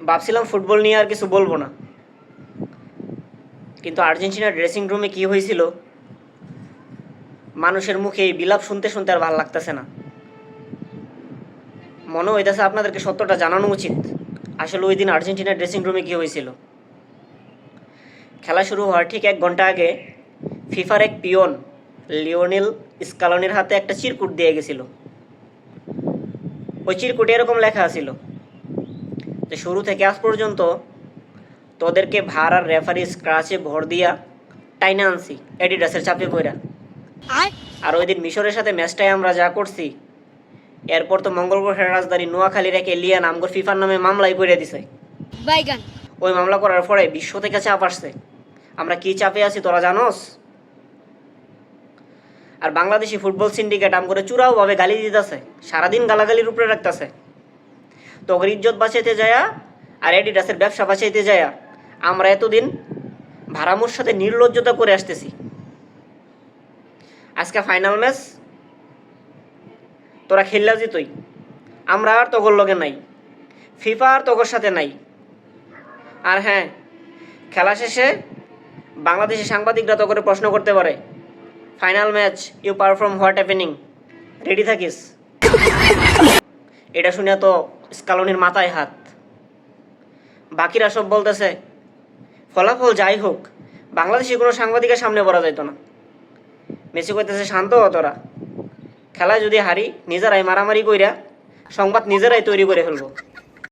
ভাবছিলাম ফুটবল নিয়ে আর কিছু বলবো না, কিন্তু আর্জেন্টিনার ড্রেসিং রুমে কি হয়েছিল মানুষের মুখে এই বিলাপ শুনতে শুনতে আর ভালো লাগতেছে না। মনে হইতেছে আপনাদেরকে সত্যটা জানানো উচিত, আসলে ওই দিন আর্জেন্টিনার ড্রেসিং রুমে কি হয়েছিল। খেলা শুরু হওয়ার ঠিক 1 ঘন্টা আগে ফিফার এক পিয়ন লিওনেল স্কালোনির হাতে একটা চিরকুট দিয়ে গেছিল। ওই চিরকুটে এরকম লেখা ছিল যে শুরু থেকে আজ পর্যন্ত তোদেরকে ভার আর রেফারি স্ক্রাচে ভর দিয়া টাইনা আনছি অ্যাডিডাসের চাপে পড়া। আর ওই দিন মিশরের সাথে ম্যাচটায় আমরা যা করছি, এরপর তো মঙ্গল গ্রহের রাজধানী নোয়াখালীর এক এলিয়ান আমগর ফিফার নামে মামলাই করে দিছে। ওই মামলা করার পরে বিশ্ব থেকে চাপ আসছে। আমরা কি চাপে আছি তোরা জানোস? আর বাংলাদেশি ফুটবল সিন্ডিকেট আমগরে চূড়াওভাবে গালি দিতেছে, সারাদিন গালাগালির উপরে রাখতেছে। তোর ইজ্জত বাঁচাইতে যায়া আর অ্যাডিডাসের ব্যবসা বাঁচাইতে যায়া আমরা এতদিন ভাড়ামোর সাথে নির্লজ্জতা করে আসতেছি। আজকে ফাইনাল ম্যাচ তোরা খেললা জিতই, আমরা আর তোগর লগে নাই, ফিফা আর তোগর সাথে নাই। আর হ্যাঁ, খেলা শেষে বাংলাদেশের সাংবাদিকরা তো করে প্রশ্ন করতে পারে, final match you perform what happening, ready থাকিস। এটা শুনে তো স্কালোনির মাথায় হাত। বাকিরা সব বলতেছে ফলাফল যাই হোক বাংলাদেশি কোনো সাংবাদিকের সামনে পড়া যাইতো না। মেসি কইতেছে শান্ত হ তোরা, খেলায় যদি হারি নিজেরাই মারামারি কইরা সংবাদ নিজেরাই তৈরি করে ফেলবো।